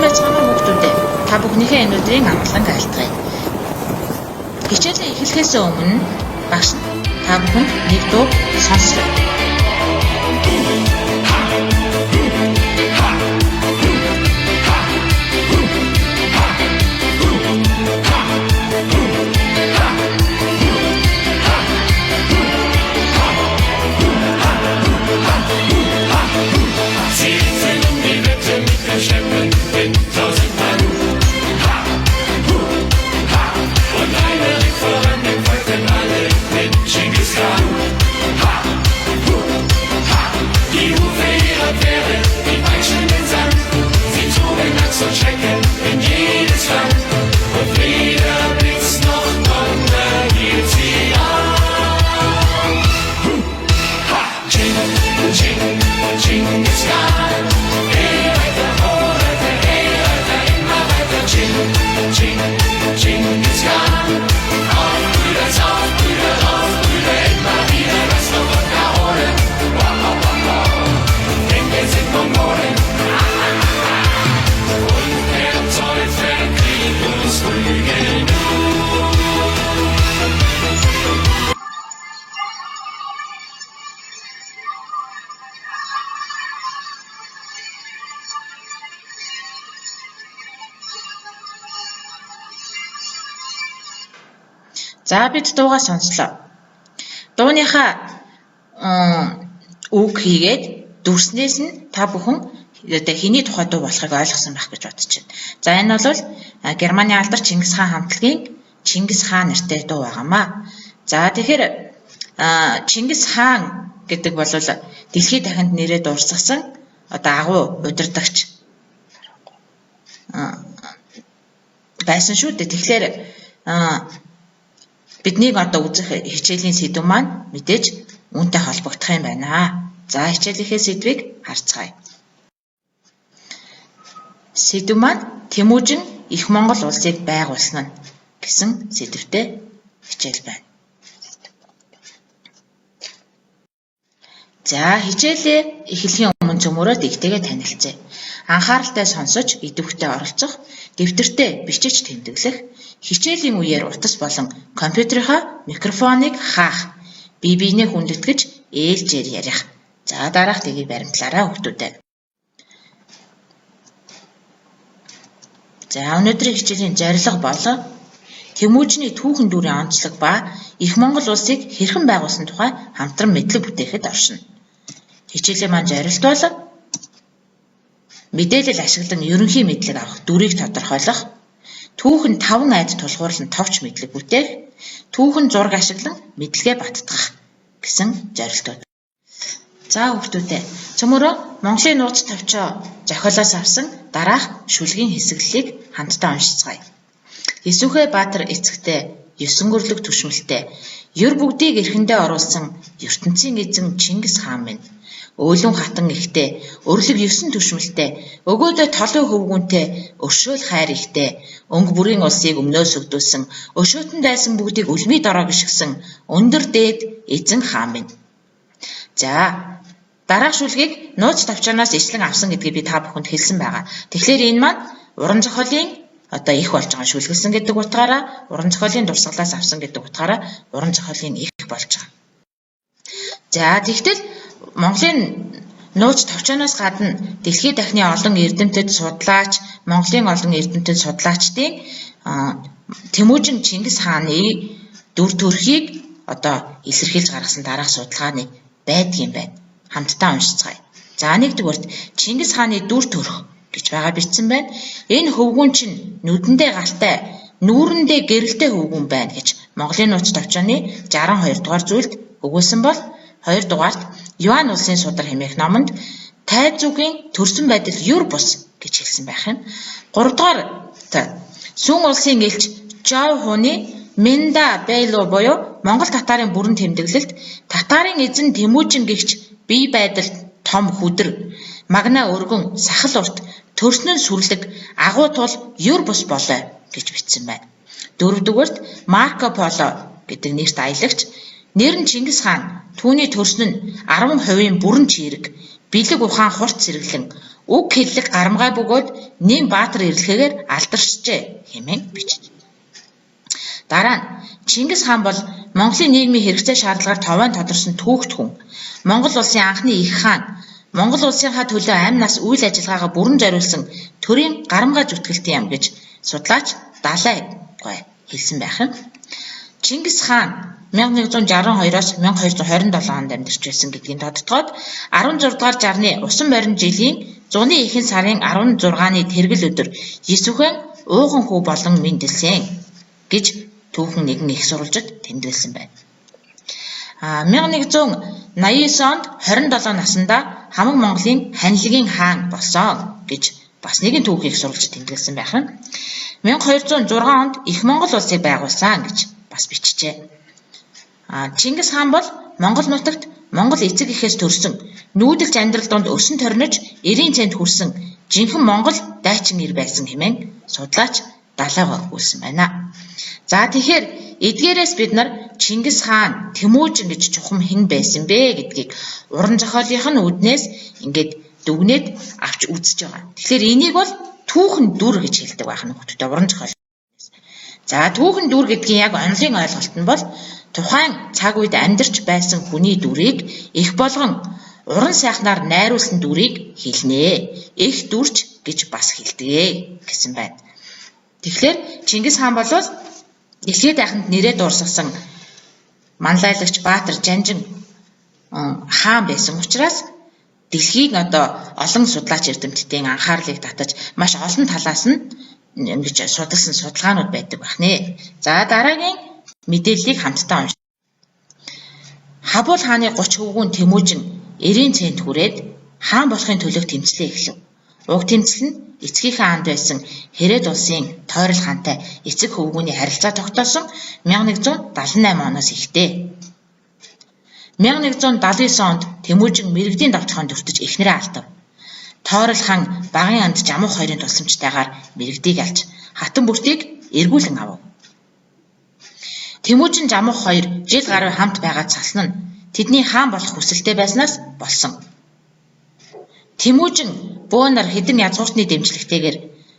байцгаана уу хүүхдүүдээ. Та бүхнийхээ энэ өдрийн амгалан айлтгая. Хичээлээ эхлэхээс өмнө багш та бүхэнд нэг дуу сонсгоё. За бид дуугаа сонслоо. Дууныхаа үг хийгээд дүрснээс нь та бүхэн одоо хэний тухай дуу болохыг ойлгосон байх гэж бодож байна. За энэ бол Германы алдар Чингис хаан хамтлагийн Чингис хаан нэртэй дуу байгаамаа. За тэгэхээр Чингис хаан гэдэг бол дэлхийд дахинд нэрээ дуурсгасан одоо агуу удирдагч байсан шүү дээ. Тэгэхээр биднийг одоо үзэх хичээлийн сэдв маань мэдээж үүнтэй холбогдох юм байна. За хичээлийнхээ сэдвийг харцгаая. Сэдв маань Тэмүүжин Их Монгол улсыг байгуулсан нь гэсэн сэдвтэй хичээл байна. За хичээлээ эхлэхийн өмнө цөмөрөө дэгтэйгээ танилцъя. Анхааралтай сонсож, идэвхтэй оролцох, дэвтэртээ бичиж тэмдэглэх, хичээлийн үеэр утас болон компьютерийнхаа микрофоныг хаах, бие биенээ хүндэтгэж ээлжээр ярих. За дараах дэгийг баримтлаарай хүүхдүүдээ. За өнөөдрийн хичээлийн зорилго бол Тэмүүжний түүхэн дүүрийн онцлог ба Их Монгол улсыг хэрхэн байгуулсан тухай хамтран мэдлэг бүтээхэд оршино. Хичээлийн маань зорилт бол мэдээлэл ашиглан ерөнхий мэдлэг авах, дүрийг тодорхойлох, түүхэн 5 айд тулгуурлан товч мэдлэг бүтээх, түүхэн зураг ашиглан мэдлэгээ баттгах гэсэн зорилтууд. За хүүхдүүдээ цөмөрөө Монголын нууц товчоо зохиолоос авсан дараах шүлгийн хэсэглэлийг хамтдаа уншицгаая. Исүхэ Баатар эцэгтэй 9 гүрлэг түшмэлтэй ер бүгдийг эрхэндээ оруулсан ертөнцийн эзэн Чингис хаан минь Өөлөн хатан ихтэй, өрлөг 9 түшмэлтэй, өгөөдөө толын хөвгүүнтэй, өршөөл хайр ихтэй, өнгө бүрийн улсыг өмнөөс өгдөөсөн, өшөөтөн дайсан бүгдийг үлмий дороо гიშгсэн өндөр дээд эзэн хаан минь. За дараах шүлгийг нууц товчоноос ишлэн авсан гэдгийг би та бүхэнд хэлсэн байгаа. Тэгэхээр энэ маань уран зохиолын одоо их болж байгаа шүлгэлсэн гэдэг утгаараа, уран зохиолын дурсгалаас авсан гэдэг утгаараа уран зохиолын их болж байгаа. За тэгтэл Монголын нууц товчоноос гадна дэлхийд дахны олон эрдэмтэд судлаач, Монголын олон эрдэмтэд судлаачдын Тэмүүжин Чингис хааны дүр төрхийг одоо илэрхийлж гаргасан дараах судалгааны байдгийн байна. Хамтдаа уншицгаая. За нэгдүгээрт Чингис хааны дүр төрх гэж байгаа бичсэн байна. Энэ хөвгүүн чинь нүдэндээ галтай, нүүрэндээ гэрэлтэй хөвгүүн байна гэж Монголын нууц товчооны 62 дугаар зүйлд өгүүлсэн бол 2 дугаарт Юан улсын судар хэмээх номонд тайз зүгийн төрсөн байдал юр бус гэж хэлсэн байх юм. 3 дугаарт Сүн улсын элч Жав Хуны Менда Бэйло буюу Монгол татарын бүрэн тэмдэглэлт татарын эзэн Тэмүүжин гэгч бие байдал том хүдэр магна өргөн сахал урт төрсөн нь сүрлэг агуу тул юр бус болоо гэж бичсэн байна. 4 дугаарт Марко Поло гэдэг нэрт аялагч нэр нь Чингис хаан, түүний төрсөн нь 10% бүрэн чирэг, бэлэг ухаан хурц зэрэглэн, Уг хэллэг гарамгай бөгөөд нэм баатар ирлэхээр алдаршжээ хэмээн бичнэ. Дараа нь Чингис хаан бол Монголын нийгмийн хэрэгцээ шаардлагаар товоон тодорсон түүхт хүн. Монгол улсын анхны их хаан, Монгол улсынхаа төлөө амь нас үйл ажиллагаагаа бүрэн зориулсан төрийн гарамгай зүтгэлтэн юм гэж судлаач Далай гой хэлсэн байх юм. Чингис хаан 1162-оос 1227 онд амьдарч байсан гэдгийг тодтогоод 16 дугаар жарны усан борин жилийн зуны ихэнх сарын 16-ны тэргэл өдөр Есүхэн ууган хүү болон мэндэлсэн гэж түүхэн нэгэн их сурвалжид тэмдэглэсэн байна. 1189 онд 27 наснда хамаг Монголын ханилгийн хаан болсон гэж бас нэгэн түүх их сурвалжид тэмдэглэсэн байх юм. 1206 онд их Монгол улсыг байгуулсан гэж бас бичжээ. Чингис хаан бол Монгол нутагт Монгол эцэг эхээс төрсөн нүүдэлж амьдрал донд өсөн торнож 90 цент хүрсэн жинхэнэ Монгол дайчин ир байсан хэмээн судлаач Далайгой өгүүлсэн байна. За тэгэхээр эдгээрээс бид нар Чингис хаан Тэмүүжин гэж чухам хэн байсан бэ гэдгийг уран зохиолынх нь үүднээс ингээд дүгнээд авч үзэж байгаа. Тэгэхээр энийг бол түүхэн дүр гэж хэлдэг байх нь хөтөтэй уран зохиол. За түүхэн дүр гэдгийн яг онолын ойлголт нь бол тухайн цаг үед амьдарч байсан хүний дүрийг их болгон уран сайхнаар найруулсан дүрийг хэлнэ. Их дүрч гэж бас хэлдэг гэсэн байна. Тэгэхээр Чингис хаан бол дэлхийд дахинд нэрээ дуурсгасан манлайлагч Баатар Жанжин хаан байсан учраас дэлхийг одоо олон судлаач эрдэмтдийн анхаарлыг татаж маш олон талаас нь ингэж судалсан судалгаанууд байдаг байна. За дараагийн мэдээллийг хамтдаа уншъя. Хабул хааны 30 хөвгүүн Тэмүүжин 90 цент хүрээд хаан болохын төлөө тэмцлээ эхлэв. Уг тэмцэл нь эцгийнхээ анд байсан Хэрээд улсын Тойрол хаантай эцэг хөвгүүний харилцаа тогтоосон 1178 оноос ихтэй. 1179 онд Тэмүүжин мэрэгдийн давталгаанд өртөж эхнэрээ алдав. Тойрол хаан багын анд Жамуух хоёрын тусламжтайгаар мэрэгдийг алж хатан бүртийг эргүүлэн авав. Тэмүүжин Жамуух хоёр жил гаруй хамт байгаад салсан нь тэдний хаан болох хүсэлтэй байснаас болсон. Тэмүүжин бөөнөр хэдэн язгууртны дэмжлэгтэйгээр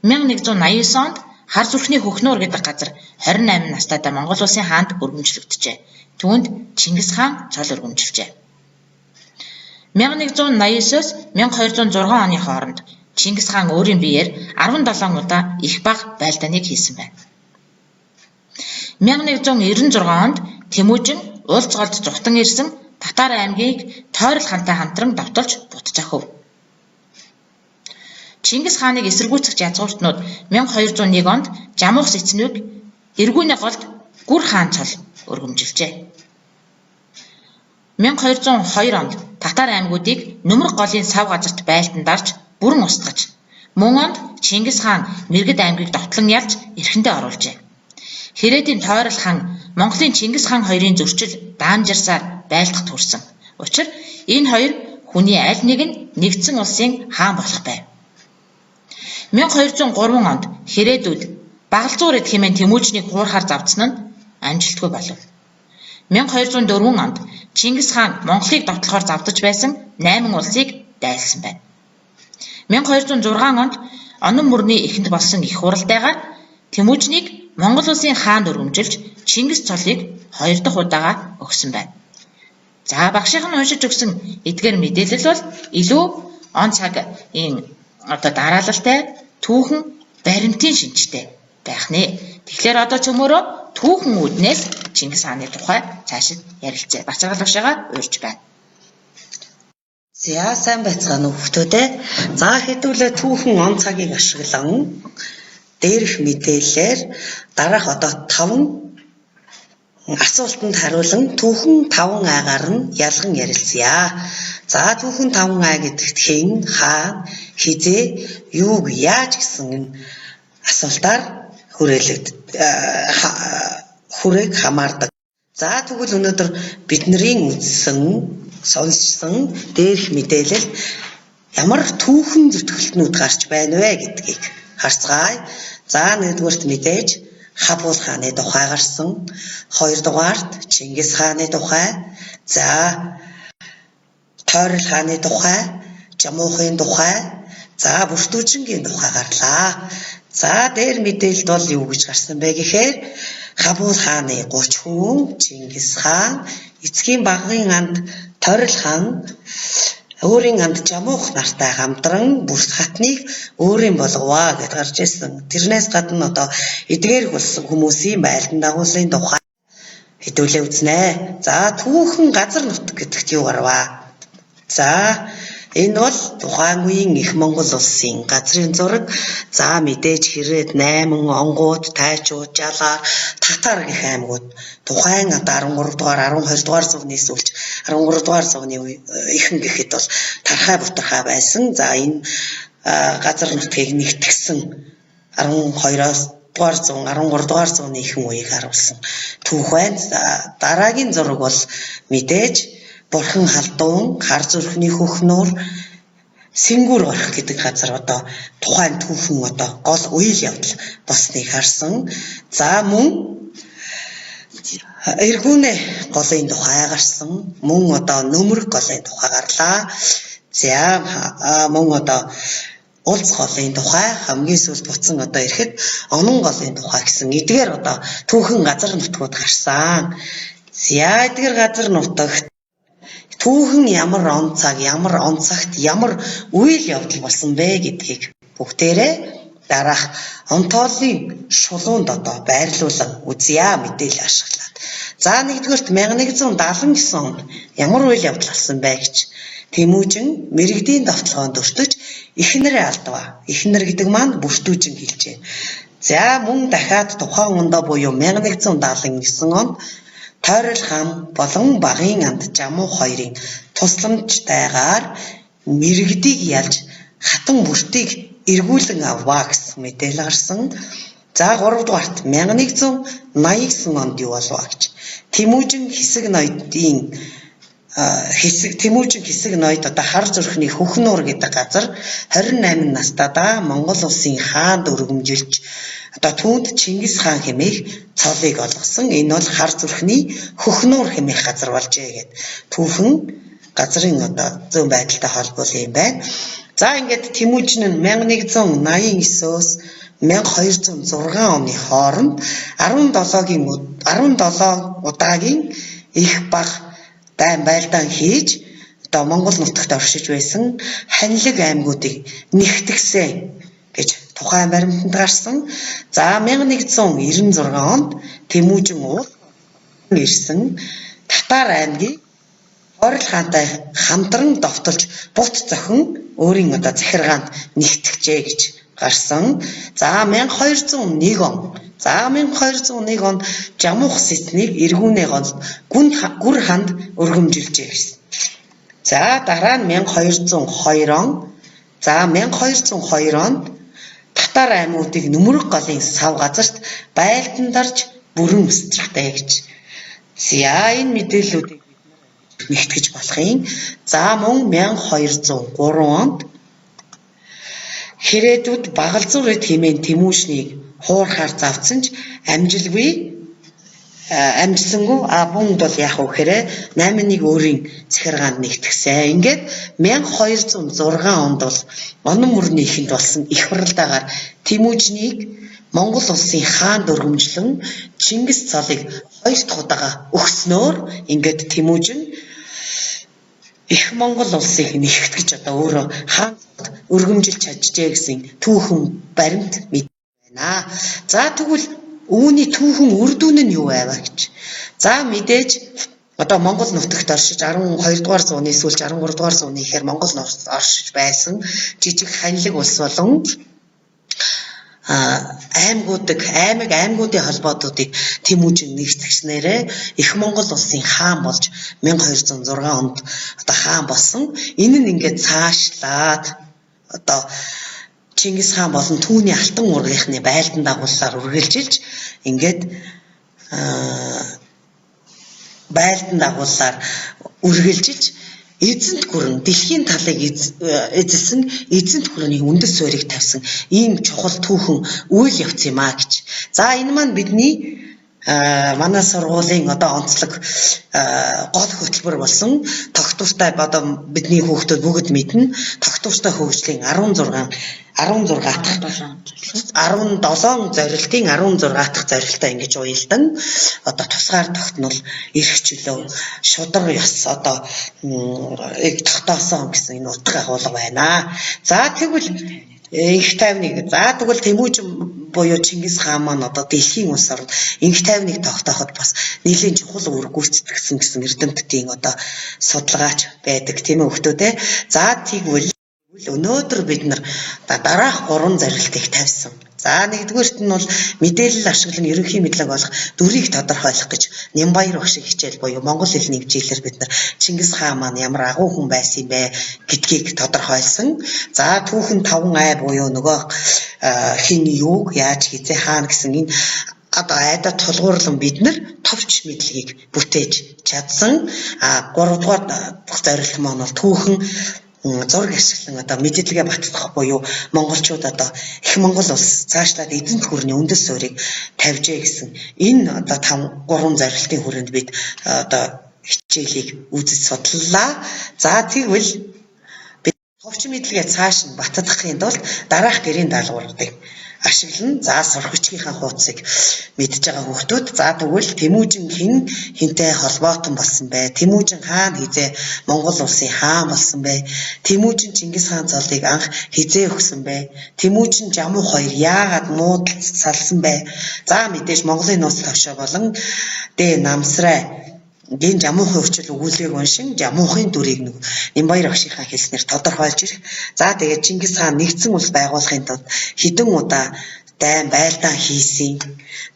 1189 онд Хар зүрхний Хөхнуур гэдэг газар 28 настайдаа Монгол улсын хаанд өргөмжлөгдөжээ. Түүнд Чингис хаан цол өргөмжилжээ. 1189-оос 1206 оны хооронд Чингис хаан өөрийн биеэр 17 удаа их бага байлдааныг хийсэн байна. 1196 онд Тэмүүжин Улцголд зүхтан ирсэн Татар аймгийг Тойрол хаантай хамтран давталж бутжахв. Чингис хааныг эсэргүүцэх язгууртнууд 1201 онд Жамуух Сэцнүүг эргүүний голд Гүр хаан цол өргөмжилжээ. 1202 онд Татар аймагуудыг Нөмрөх голын сав газарт байлдан дарж бүрэн устгаж, мөн онд Чингис хаан Мэргэд аймгийг довтлон ялж эрхэндээ оруулжээ. Хэрээдийн Тойрол хаан Монголын Чингис хаан хоёрын зөрчил даамжирсаар байлдахад хүрсэн. Учир энэ хоёр хүний аль нэг нь нэгдсэн улсын хаан болох байв. 1203 онд Хэрээдүүд Багалзуур эд хэмээн Тэмүүжнийг хуурахаар завдсан нь амжилтгүй болов. 1204 онд Чингис хаан Монголыг довтлохоор завдаж байсан 8 улсыг дайлсан байна. 1206 онд Онон мөрний эхэнд болсон их хуралдайгаар Тэмүүжнийг Монгол улсын хаанд өргөмжилж Чингис цолыг 2 дахь удаага өгсөн байна. За багшийнх нь уншиж өгсөн эдгээр мэдээлэл бол илүү он цаг одоо дараалалтай түүхэн баримтын шинжтэй байх нэ. Тэгэхээр одоо чөмөрөө түүхэн үүднээс Чингис хааны тухай цаашид ярилцъя. Бацаргал башаага уурж байна. За сайн байцгаана уу хүмүүстээ. За хэдүүлээ түүхэн он цагийг ашиглан дээрх мэдээлэлээр дараах одоо 5 асуултанд хариулан түүхэн 5 айгаар нь ялган ярилцъя. За түүхэн 5 ай гэдэгт хэн, хаана, хизээ, юуг яаж гэсэн асуултаар хүрээг хамаардаг. За тэгвэл өнөөдөр бидний үзсэн, сонссон дээрх мэдээлэл ямар түүхэн зүтгэлтнүүд гарч байна вэ гэдгийг харцгаая. За нэгдүгээрт мэдээж Хабул хааны тухай гарсан, хоёрдугаарт Чингис хааны тухай, за Тойрол хааны тухай, Жамуухын тухай, За Бүртүүжингийн тухай гарлаа. За дээр мэдээлэлд бол юу гэж гарсан бэ гэхээр Хабул хааны 30 хүн, Чингис хаан, эцгийн багын анд Торил хаан өөрийн анд Жамуух нартай хамтран Бүрт хатныг өөрийн болговаа гэж гарч ирсэн. Тэрнээс гадна одоо эдгээр болсон хүмүүсийн байлдан дагуулсан тухай хэдүүлээ үзнэ. За түүхэн газар нутаг гэдэгт юу гарваа? За энэ бол тухайн үеийн их Монгол улсын газрын зураг. За мэдээж Хэрээд, Найман, Онгууд, Тайчууд, Жалаар, Татар гэх аймагуд тухайн одоо 13 дугаар 12 дугаар зууны сүүлч 13 дугаар зууны ихэнх гэхэд бол тархай бутархай байсан. За энэ газар нутгийг нэгтгсэн 12-оос 13 дугаар зууны ихэнх үеийг харуулсан түүх байна. Дараагийн зураг бол мэдээж Бурхан халдуун, хар зүрхний хөхнөр, Сэнгүр орх гэдэг газар одоо тухайн түүхэн одоо гол үйл явдал болсныг харсан. За мөн Эргүүнээ голын тухай гарсан. Мөн одоо Нөмрөг голын тухай гарлаа. За мөн одоо Улц голын тухай хамгийн сүүлд буцсан одоо ирэхэд Онон голын тухай гэсэн эдгээр одоо түүхэн газар нутгууд гарсан. За эдгээр газар нутагт түүхэн ямар он цаг, ямар он цагт ямар үйл явдал болсон бэ гэдгийг бүгдээрээ дараах онтоолын шулуунд одоо байрлуулан үзье мэдээлэл ашиглаад. За нэгдүгээрт 1179 онд ямар үйл явдал болсон бэ гэж Тэмүүжин мэрэгдийн довтлогоонд өртөж эхнэрээ алдваа. Эхнэр гэдэг маань Бүртүүжин хэлжээ. За мөн дахиад тухайн ондоо буюу 1179 онд Торил хаан болон багын анд Жамуух хоёрын тусламжтайгаар мэрэгдийг ялж хатан бүртийг эргүүлэн аваа гэсэн мэдээлэл гарсан. За 3 дугаарт 1189 онд юу болов гэж Тэмүүжин хэсэг ноёд одоо хар зүрхний хөхнөр гэдэг газар 28 настайдаа Монгол улсын хаанд өргөмжилж одоо түүнд Чингис хаан хэмээх цолыг олгосон. Энэ бол хар зүрхний хөхнөр хэмээх газар болжээ гэд түүхэн газрын одоо зүүн байдалтай холбоолсон юм байна. За ингээд Тэмүүжин нь 1189-өөс 1206 оны хооронд 17 удаагийн их баг дайн байлдаан хийж одоо Монгол нутагт оршиж байсан Ханилэг аймагуудыг нэгтгэсэн гэж тухайн баримтанд гарсан. За 1196 онд Тэмүүжин ирсэн Татар аймгийг Торил хаантай хамтран довтолж бут зохин өөрийн одоо захиргаанд нэгтгэжээ гэж гарсан. За 1201 он. За 1201 онд Жамуух сэцнийг Эргүүнээ голд гүр ханд өргөмжилжээ гэсэн. За дараа нь 1202 он. За 1202 онд Татар аймагуудыг Нөмрөг голын сав газарт байлдан дарж бүрэн устгахтай гэж. За энэ мэдээллүүдийг нэгтгэж болох юм. За мөн 1203 онд Хэрээдүүд Багалзуурэд хэмээн Тэмүүжнийг хуурахаар завдсан ч амжилсангүй мөн бол яах вэ гэхээр 81 өөрийн захиргаанд нэгтгэсэн. Ингээд 1206 онд бол онон мөрний ихэнд болсон их хурлаагаар Тэмүүжнийг Монгол улсын хаанд өргөмжлөн Чингис цолыг 2 дахь удаага өгснөөр ингээд Тэмүүжин их Монгол улсыг нэгтгэж одоо өөрөө хаанд өргөмжилж чаджээ гэсэн түүхэн баримт мэд байна. За тэгвэл үүний түүхэн үр дүн нь юу байв гэж. За мэдээж одоо Монгол нутагт оршиж 12 дугаар зууны сүүлч 13 дугаар зууны ихээр Монгол нутагт оршиж байсан жижиг Ханилэг улс болон аймагуудын холбоотуудыг Тэмүүжин нэгтгэснээрээ их Монгол улсын хаан болж 1206 онд одоо хаан болсон. Энэ нь ингээд цаашлаад одоо Чингис хаан болон түүний алтан уургийнхны байлдан дагуулсаар үргэлжилж ингээд эзэнт гүрэн дэлхийн талыг эзэлсэн эзэнт гүрний үндэс суурийг тавьсан ийм чухал түүхэн үйл явц юм а гэж. За энэ маань бидний манай сургуулийн одоо онцлог гол хөтөлбөр болсон тогтвортой одоо бидний хүүхдүүд бүгд мэднэ тогтвортой хөгжлийн 17 зорилтын 16 дахь зорилтоо ингэж уялдан одоо тусгаар тогтнол эрх чөлөө шудар ёс одоо тогтоосон гэсэн энэ утга агуулга байна. За тэгвэл инх тайвныг тэгвэл Тэмүүжин буюу Чингис хаан маань одоо дэлхийн улс орнд инх тайвныг тогтооход бас нэлийн чухал үүрэг гүйцэтгэсэн гэсэн эрдэмтдийн одоо судалгаач байдаг тийм үү хөлтөө. За тэгвэл өнөөдөр бид нар дараах 3 зорилтыг тавьсан. За нэгдүгээрт нь бол мэдээлэл ашиглан ерөнхий мэдлэг олох дүрийг тодорхойлох гэж Нямбаяр багшийн хичээл буюу монгол хэлний хичээлээр бид нар Чингис хаан маань ямар агуу хүн байсан бэ гэдгийг тодорхойлсон. За түүхэн 5 ай буюу нөгөө хин юуг яаж хизээ хаана гэсэн энэ одоо айда тулгуурлан бид нар товч мэдлэгийг бүтээж чадсан. 3 дугаар зорилт маань бол түүхэн зураг ашиглан одоо мэдээлэлгээ баттгах буюу монголчууд одоо их монгол улс цаашлаад эзэнт гүрний үндэс суурийг тавьжээ гэсэн энэ одоо 3 зорилтын хүрээнд бид одоо хичээлийг үзэж судлаа. За тэгвэл бид товч мэдлэгээ цааш нь баттгахын тулд дараах гэрийн даалгавруудыг ашиглан за сурах бичгийнхаа хуудсыг мэдж байгаа хүүхдүүд за тэгвэл Тэмүүжин хинтэй холбоотон болсон бай. Тэмүүжин хаана хизээ Монгол улсын хаан болсон бай. Тэмүүжин Чингис хаан цолыг анх хизээ өгсөн бай. Тэмүүжин Жамуу хоёр яагаад нуудалд салсан бай. За мэдээж Монголын нууц тавшаа болон дэ намсрай гин Жамуухын өвчл өгүүлгийг уншин Жамуухын дүрийг Нямбаяр багшийнхаа хэлснээр тодорхойлж ирэх. За тэгээд Чингис хаан нэгдсэн улс байгуулахын тулд хэдэн удаа дайн байлдаан хийсэн.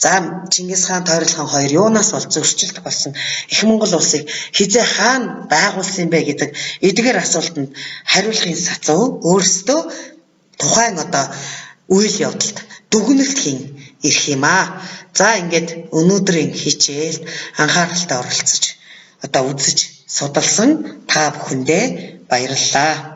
За Чингис хаан тойролхон хоёр юунаас бол зөрчилд болсон их монгол улсыг хизээ хаана байгуулсан бэ гэдэг эдгээр асуултанд хариулахын сацуу өөрсдөө тухайн одоо үйл явдалд дүгнэлт хийн ирэх юм аа. За ингээд өнөөдрийн хичээлд анхааралтай оролцож одоо үзэж судалсан та бүхэндээ баярлалаа.